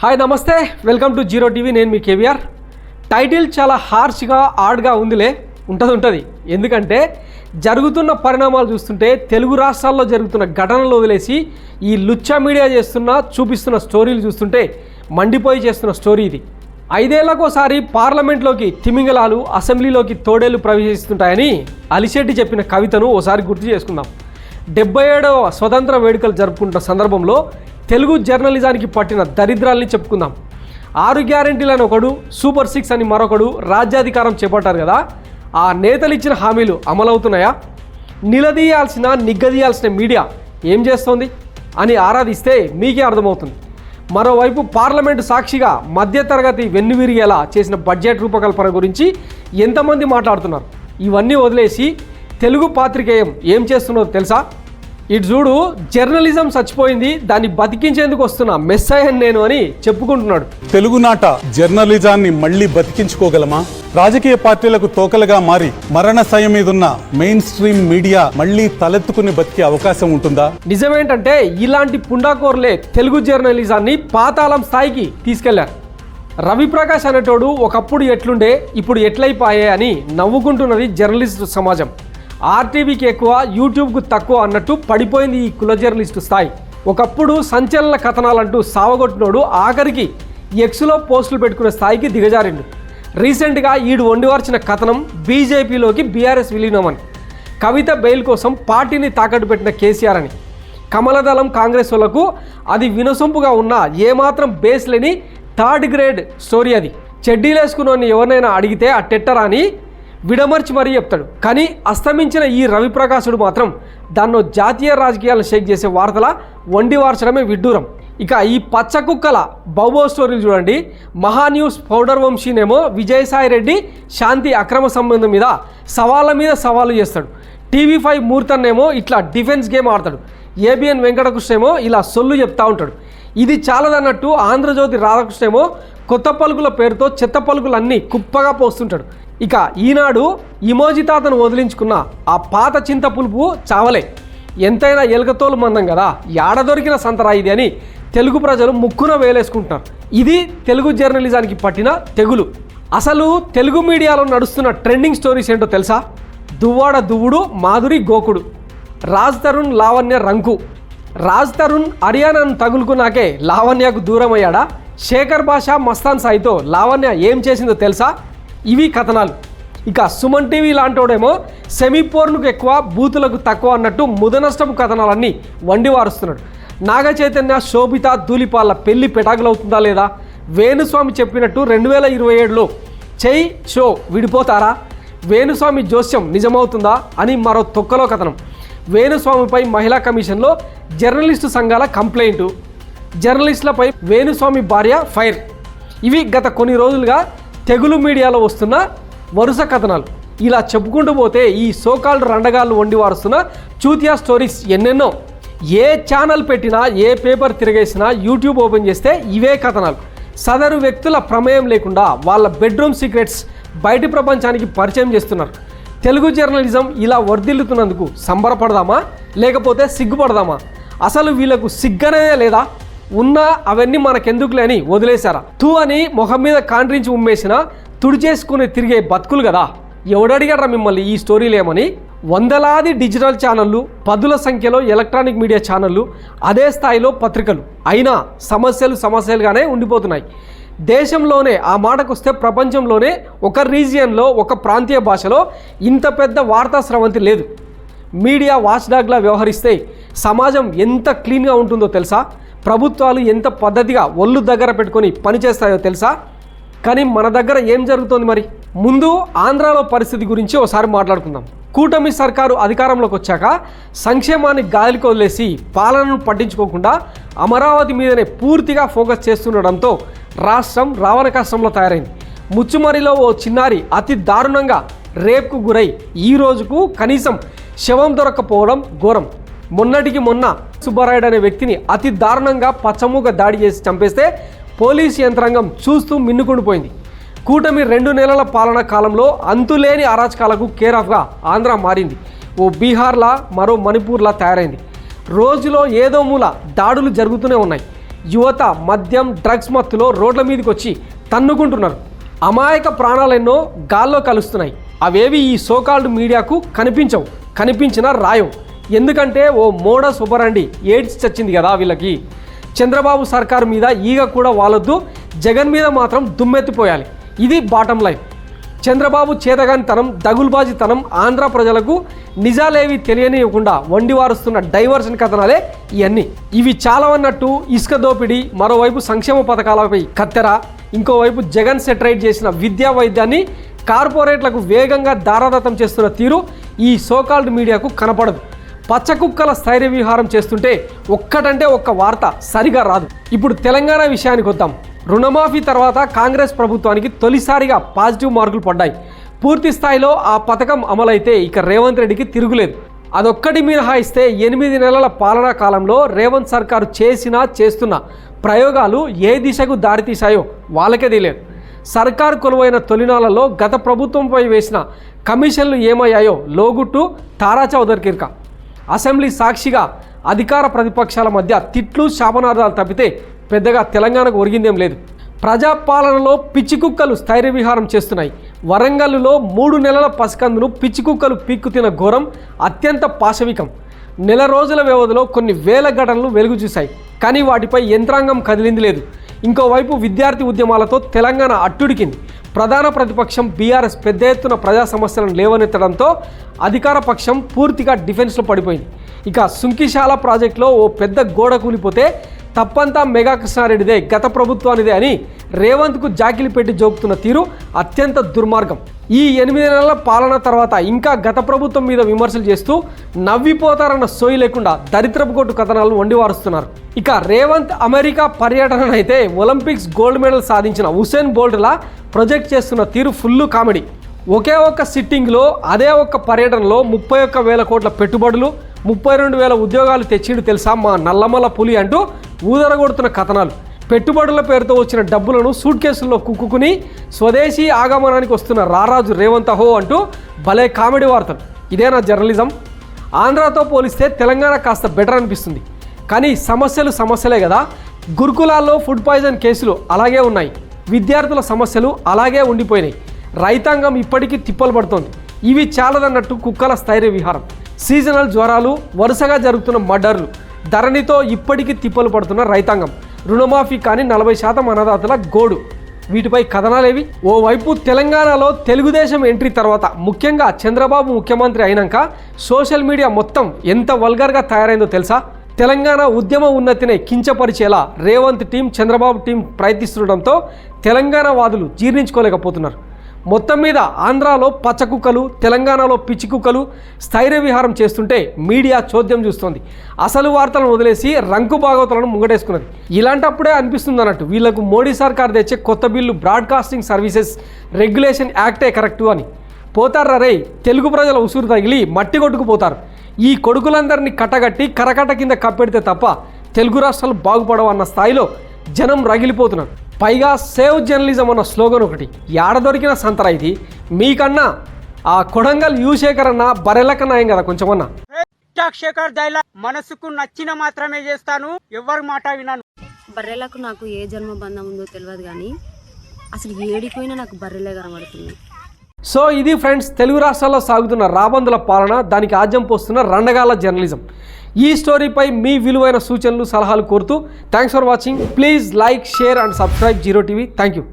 Hi నమస్తే, welcome to zero TV. నేను మీ KVR. Title చాలా హార్ష్గా ఆడ్గా ఉంటుంది. ఎందుకంటే జరుగుతున్న పరిణామాలు చూస్తుంటే తెలుగు రాష్ట్రాల్లో జరుగుతున్న ఘటనలు వదిలేసి ఈ లుచ్చా మీడియా చూపిస్తున్న స్టోరీలు చూస్తుంటే మండిపోయి చేస్తున్న స్టోరీ ఇది. 5 ఏళ్లకోసారి పార్లమెంట్లోకి తిమింగలాలు, అసెంబ్లీలోకి తోడేళ్లు ప్రవేశిస్తుంటాయని అలిశెట్టి చెప్పిన కవితను ఓసారి గుర్తు చేసుకుందాం. 77వ స్వతంత్ర వేడుకలు జరుపుకుంటున్న సందర్భంలో తెలుగు జర్నలిజానికి పట్టిన దరిద్రాల్ని చెప్పుకుందాం. 6 గ్యారెంటీలను ఒకడు, సూపర్ 6 అని మరొకడు రాజ్యాధికారం చేపట్టారు కదా. ఆ నేతలు ఇచ్చిన హామీలు అమలవుతున్నాయా? నిగ్గదీయాల్సిన మీడియా ఏం చేస్తోంది అని ఆరాధిస్తే మీకే అర్థమవుతుంది. మరోవైపు పార్లమెంటు సాక్షిగా మధ్యతరగతి వెన్నువిరిగేలా చేసిన బడ్జెట్ రూపకల్పన గురించి ఎంతమంది మాట్లాడుతున్నారు? ఇవన్నీ వదిలేసి తెలుగు పాత్రికేయం ఏం చేస్తున్నదో తెలుసా? ఇటు చూడు, జర్నలిజం చచ్చిపోయింది, దాన్ని బతికించేందుకు వస్తున్న మెస్సయ్యన్ నేను అని చెప్పుకుంటున్నాడు. తెలుగునాట జర్నలిజాన్ని మళ్లీ బతికించుకోగలమా? రాజకీయ పార్టీలకు తోకలుగా మారి మరణ సాయం మీదున్న మెయిన్ స్ట్రీమ్ మీడియా మళ్లీ తలెత్తుకుని బతికే అవకాశం ఉంటుందా? నిజమేంటంటే ఇలాంటి పుండాకోర్లే తెలుగు జర్నలిజాన్ని పాతాళం స్థాయికి తీసుకెళ్లారు. రవిప్రకాష్ అనేటోడు ఒకప్పుడు ఎట్లుండే, ఇప్పుడు ఎట్లయిపోయే అని నవ్వుకుంటున్నది జర్నలిస్టు సమాజం. ఆర్టీవీకి ఎక్కువ, యూట్యూబ్కు తక్కువ అన్నట్టు పడిపోయింది ఈ కుల జర్నలిస్టు స్థాయి. ఒకప్పుడు సంచలన కథనాలంటూ సావగొట్టినోడు ఆఖరికి ఎక్స్లో పోస్టులు పెట్టుకునే స్థాయికి దిగజారిండు. రీసెంట్గా ఈడు వండివార్చిన కథనం బీజేపీలోకి బీఆర్ఎస్ విలీనమని, కవిత బెయిల్ కోసం పార్టీని తాకట్టు పెట్టిన కేసీఆర్ అని, కమలదళం కాంగ్రెస్ వాళ్ళకు అది వినసొంపుగా ఉన్నా ఏమాత్రం బేస్ లేని 3rd గ్రేడ్ స్టోరీ అది. చెడ్డీలేసుకుని ఎవరినైనా అడిగితే ఆ టెట్టరా అని విడమర్చి మరీ చెప్తాడు. కానీ అస్తమించిన ఈ రవిప్రకాశుడు మాత్రం దాన్నో జాతీయ రాజకీయాలను షేక్ చేసే వార్తల వండి వార్చడమే విడ్డూరం. ఇక ఈ పచ్చ కుక్కల బౌబో స్టోరీలు చూడండి. మహాన్యూస్ పౌడర్ వంశీనేమో విజయసాయి రెడ్డి శాంతి అక్రమ సంబంధం మీద సవాళ్ళు చేస్తాడు. TV5 మూర్తన్నేమో ఇట్లా డిఫెన్స్ గేమ్ ఆడతాడు. ABN వెంకటకృష్ణేమో ఇలా సొల్లు చెప్తా ఉంటాడు. ఇది చాలదన్నట్టు ఆంధ్రజ్యోతి రాధాకృష్ణేమో కొత్త పలుకుల పేరుతో చెత్త పలుకులన్నీ కుప్పగా పోస్తుంటాడు. ఇక ఈనాడు ఇమోజీ తాతను వదిలించుకున్న ఆ పాత చింత పులుపు చావలే, ఎంతైనా ఎలుకతోలు మందం కదా, యాడ దొరికిన సంతరా ఇది అని తెలుగు ప్రజలు ముక్కున వేలేసుకుంటున్నారు. ఇది తెలుగు జర్నలిజానికి పట్టిన తెగులు. అసలు తెలుగు మీడియాలో నడుస్తున్న ట్రెండింగ్ స్టోరీస్ ఏంటో తెలుసా? దువ్వాడ దువ్వుడు, మాధురి గోకుడు, రాజ్ తరుణ్ లావణ్య రంకు. రాజ్ తరుణ్ హర్యానాను తగులుకున్నాకే లావణ్యకు దూరం అయ్యాడా? శేఖర్ భాష మస్తాన్ సాయితో లావణ్య ఏం చేసిందో తెలుసా? ఇవి కథనాలు. ఇక సుమన్ టీవీ లాంటోడేమో సెమీ పోర్నుకు ఎక్కువ, బూతులకు తక్కువ అన్నట్టు ముదనష్టపు కథనాలన్నీ వండివారుస్తున్నాడు. నాగ చైతన్య, శోభిత, ధూళిపాల పెళ్లి పెటాకులవుతుందా లేదా? వేణుస్వామి చెప్పినట్టు 2027లో చెయ్ షో విడిపోతారా? వేణుస్వామి జోస్యం నిజమవుతుందా అని మరో తొక్కలో కథనం. వేణుస్వామిపై మహిళా కమిషన్లో జర్నలిస్టు సంఘాల కంప్లైంటు, జర్నలిస్టులపై వేణుస్వామి భార్య ఫైర్. ఇవి గత కొన్ని రోజులుగా తెగులు మీడియాలో వస్తున్న వరుస కథనాలు. ఇలా చెప్పుకుంటూ పోతే ఈ సోకాల్డ్ రండగాళ్ళు వండి వారుస్తున్న చూతియా స్టోరీస్ ఎన్నెన్నో. ఏ ఛానల్ పెట్టినా, ఏ పేపర్ తిరగేసినా, యూట్యూబ్ ఓపెన్ చేస్తే ఇవే కథనాలు. సదరు వ్యక్తుల ప్రమేయం లేకుండా వాళ్ళ బెడ్రూమ్ సీక్రెట్స్ బయటి ప్రపంచానికి పరిచయం చేస్తున్నారు. తెలుగు జర్నలిజం ఇలా వర్ధిల్లుతున్నందుకు సంబరపడదామా లేకపోతే సిగ్గుపడదామా? అసలు వీళ్ళకు సిగ్గనే లేదా? ఉన్నా అవన్నీ మనకెందుకులే అని వదిలేశారా? తూ అని మొహం మీద కాండ్రించి ఉమ్మేసినా తుడిచేసుకుని తిరిగే బతుకులు కదా. ఎవడడిగారా మిమ్మల్ని ఈ స్టోరీలు ఏమని? వందలాది డిజిటల్ ఛానళ్ళు, 10ల సంఖ్యలో ఎలక్ట్రానిక్ మీడియా ఛానళ్ళు, అదే స్థాయిలో పత్రికలు, అయినా సమస్యలుగానే ఉండిపోతున్నాయి. దేశంలోనే, ఆ మాటకొస్తే ప్రపంచంలోనే ఒక రీజియన్లో, ఒక ప్రాంతీయ భాషలో ఇంత పెద్ద వార్తా స్రవంతి లేదు. మీడియా వాచ్డాగ్లా వ్యవహరిస్తే సమాజం ఎంత క్లీన్గా ఉంటుందో తెలుసా? ప్రభుత్వాలు ఎంత పద్ధతిగా ఒళ్ళు దగ్గర పెట్టుకొని పనిచేస్తాయో తెలుసా? కానీ మన దగ్గర ఏం జరుగుతోంది మరి? ముందు ఆంధ్రాలో పరిస్థితి గురించి ఒకసారి మాట్లాడుకుందాం. కూటమి సర్కారు అధికారంలోకి వచ్చాక సంక్షేమాన్ని గాలికి వదిలేసి పాలనను పట్టించుకోకుండా అమరావతి మీదనే పూర్తిగా ఫోకస్ చేస్తుండడంతో రాష్ట్రం రావణ కష్టంలో తయారైంది. ముచ్చుమరిలో ఓ చిన్నారి అతి దారుణంగా రేప్కు గురై ఈ రోజుకు కనీసం శవం దొరక్కపోవడం ఘోరం. మొన్నటికి మొన్న సుబ్బారాయుడు అనే వ్యక్తిని అతి దారుణంగా పచ్చమూగ దాడి చేసి చంపేస్తే పోలీసు యంత్రాంగం చూస్తూ మిన్నుకుండిపోయింది. కూటమి 2 నెలల పాలన కాలంలో అంతులేని అరాచకాలకు కేర్ ఆఫ్గా ఆంధ్ర మారింది. ఓ బీహార్లా, మరో మణిపూర్లా తయారైంది. రోజులో ఏదో మూల దాడులు జరుగుతూనే ఉన్నాయి. యువత మద్యం డ్రగ్స్ మత్తులో రోడ్ల మీదకి వచ్చి తన్నుకుంటున్నారు. అమాయక ప్రాణాలెన్నో గాల్లో కలుస్తున్నాయి. అవేవి ఈ సోకాల్డ్ మీడియాకు కనిపించవు, కనిపించినా రాయవు. ఎందుకంటే ఓ మోడస్ ఉపరండి ఎయిడ్స్ చచ్చింది కదా వీళ్ళకి. చంద్రబాబు సర్కారు మీద ఈగ కూడా వాలొద్దు, జగన్ మీద మాత్రం దుమ్మెత్తిపోయాలి. ఇది బాటం లైన్. చంద్రబాబు చేతగానితనం, దగుల్బాజీతనం ఆంధ్ర ప్రజలకు నిజాలేవి తెలియనివ్వకుండా వండివారుస్తున్న డైవర్షన్ కథనాలే ఇవన్నీ. ఇవి చాలా అన్నట్టు ఇసుక దోపిడీ, మరోవైపు సంక్షేమ పథకాలపై కత్తెర, ఇంకోవైపు జగన్ సెటరైట్ చేసిన విద్యా వైద్యాన్ని కార్పొరేట్లకు వేగంగా దారాదత్తం చేస్తున్న తీరు ఈ సోకాల్డ్ మీడియాకు కనపడదు. పచ్చకుక్కల స్థైర్య విహారం చేస్తుంటే ఒక్కటంటే ఒక్క వార్త సరిగా రాదు. ఇప్పుడు తెలంగాణ విషయానికి వద్దాం. రుణమాఫీ తర్వాత కాంగ్రెస్ ప్రభుత్వానికి తొలిసారిగా పాజిటివ్ మార్కులు పడ్డాయి. పూర్తి స్థాయిలో ఆ పథకం అమలైతే ఇక రేవంత్ రెడ్డికి తిరుగులేదు. అదొక్కటి మినహాయిస్తే 8 నెలల పాలనా కాలంలో రేవంత్ సర్కారు చేస్తున్న ప్రయోగాలు ఏ దిశకు దారితీశాయో వాళ్ళకే తెలియదు. సర్కారు కొలువైన తొలినాళ్లలో గత ప్రభుత్వంపై వేసిన కమిషన్లు ఏమయ్యాయో లోగుట్టు తారా చౌదరికిర్క. అసెంబ్లీ సాక్షిగా అధికార ప్రతిపక్షాల మధ్య తిట్లు శాపనార్థాలు తప్పితే పెద్దగా తెలంగాణకు ఒరిగిందేం లేదు. ప్రజాపాలనలో పిచ్చికుక్కలు స్థైర్య విహారం చేస్తున్నాయి. వరంగల్లో 3 నెలల పసికందును పిచ్చికుక్కలు పీక్కు తిన ఘోరం అత్యంత పాశవికం. నెల రోజుల వ్యవధిలో కొన్ని వేల ఘటనలు వెలుగు చూశాయి. కానీ వాటిపై యంత్రాంగం కదిలింది లేదు. ఇంకోవైపు విద్యార్థి ఉద్యమాలతో తెలంగాణ అట్టుడికింది. ప్రధాన ప్రతిపక్షం బీఆర్ఎస్ పెద్ద ఎత్తున ప్రజా సమస్యలను లేవనెత్తడంతో అధికార పక్షం పూర్తిగా డిఫెన్స్లో పడిపోయింది. ఇక సుంకిశాల ప్రాజెక్టులో ఓ పెద్ద గోడ కూలిపోతే తప్పంతా మెగా కృష్ణారెడ్డిదే, గత ప్రభుత్వానిదే అని రేవంత్కు జాకిలి పెట్టి జోకుతున్న తీరు అత్యంత దుర్మార్గం. ఈ 8 నెలల పాలన తర్వాత ఇంకా గత ప్రభుత్వం మీద విమర్శలు చేస్తూ నవ్విపోతారన్న సోయి లేకుండా దరిద్రపు కొట్టు కథనాలను వండివారుస్తున్నారు. ఇక రేవంత్ అమెరికా పర్యటననైతే ఒలింపిక్స్ గోల్డ్ మెడల్ సాధించిన ఉసేన్ బోల్ట్లా ప్రొజెక్ట్ చేస్తున్న తీరు ఫుల్లు కామెడీ. ఒకే ఒక్క సిట్టింగ్లో అదే ఒక్క పర్యటనలో 31,000 కోట్ల పెట్టుబడులు, 32,000 ఉద్యోగాలు తెచ్చిండు తెలుసా మా నల్లమల్ల పులి అంటూ ఊదరగొడుతున్న కథనాలు. పెట్టుబడుల పేరుతో వచ్చిన డబ్బులను సూట్ కేసుల్లో కుక్కుని స్వదేశీ ఆగమనానికి వస్తున్న రారాజు రేవంత్ హో అంటూ భలే కామెడీ వార్తలు. ఇదేనా జర్నలిజం? ఆంధ్రాతో పోలిస్తే తెలంగాణ కాస్త బెటర్ అనిపిస్తుంది. కానీ సమస్యలే కదా. గురుకులాల్లో ఫుడ్ పాయిజన్ కేసులు అలాగే ఉన్నాయి. విద్యార్థుల సమస్యలు అలాగే ఉండిపోయినాయి. రైతాంగం ఇప్పటికీ తిప్పలు పడుతోంది. ఇవి చాలదన్నట్టు కుక్కల స్థైర్య విహారం, సీజనల్ జ్వరాలు, వరుసగా జరుగుతున్న మర్డర్లు, ధరణితో ఇప్పటికీ తిప్పలు పడుతున్న రైతాంగం, రుణమాఫీ కానీ 40% అన్నదాతల గోడు. వీటిపై కథనాలేవి? ఓవైపు తెలంగాణలో తెలుగుదేశం ఎంట్రీ తర్వాత, ముఖ్యంగా చంద్రబాబు ముఖ్యమంత్రి అయినాక సోషల్ మీడియా మొత్తం ఎంత వల్గర్గా తయారైందో తెలుసా? తెలంగాణ ఉద్యమ ఉన్నతిని కించపరిచేలా రేవంత్ టీం, చంద్రబాబు టీం ప్రయత్నిస్తుండడంతో తెలంగాణ వాదులు జీర్ణించుకోలేకపోతున్నారు. మొత్తం మీద ఆంధ్రాలో పచ్చకుక్కలు, తెలంగాణలో పిచ్చికుక్కలు స్థైర్య విహారం చేస్తుంటే మీడియా చోద్యం చూస్తోంది. అసలు వార్తలను వదిలేసి రంకు భాగవతాలను ముంగటేసుకున్నది. ఇలాంటప్పుడే అనిపిస్తుంది అన్నట్టు వీళ్లకు మోడీ సర్కార్ తెచ్చే కొత్త బిల్లు బ్రాడ్కాస్టింగ్ సర్వీసెస్ రెగ్యులేషన్ యాక్టే కరెక్టు అని. పోతారా రే, తెలుగు ప్రజల ఉసురు తగిలి మట్టి కొట్టుకుపోతారు. ఈ కొడుకులందరినీ కట్టగట్టి కరకట్ట కింద కప్పెడితే తప్ప తెలుగు రాష్ట్రాలు బాగుపడవన్న స్థాయిలో జనం రగిలిపోతున్నారు. పైగా సేవ్ జర్నలిజం అన్న స్లోగన్ ఒకటి యాడ దొరికిన సంతరా ఇది. మీకన్నా ఆ కొడంగల్ యుశేఖర్ అన్న బరెలకన్నా ఏం కదా కొంచెమన్నా. శేఖర్ దైలా మనసుకు నచ్చిన మాత్రమే చేస్తాను, ఎవరి మాట వినాను. బర్రెలకు నాకు ఏ జన్మ బంధం ఉందో తెలియదు, కానీ అసలు ఏడిపోయినా నాకు బర్రెలే కనబడుతుంది. సో ఇది ఫ్రెండ్స్, తెలుగు రాష్ట్రాల్లో సాగుతున్న రాబందుల పాలన, దానికి ఆజ్యం పోస్తున్న రండగాల జర్నలిజం. ఈ స్టోరీపై మీ విలువైన సూచనలు, సలహాలు కోరుతూ thanks for watching. Please like, share and subscribe zero TV. Thank you.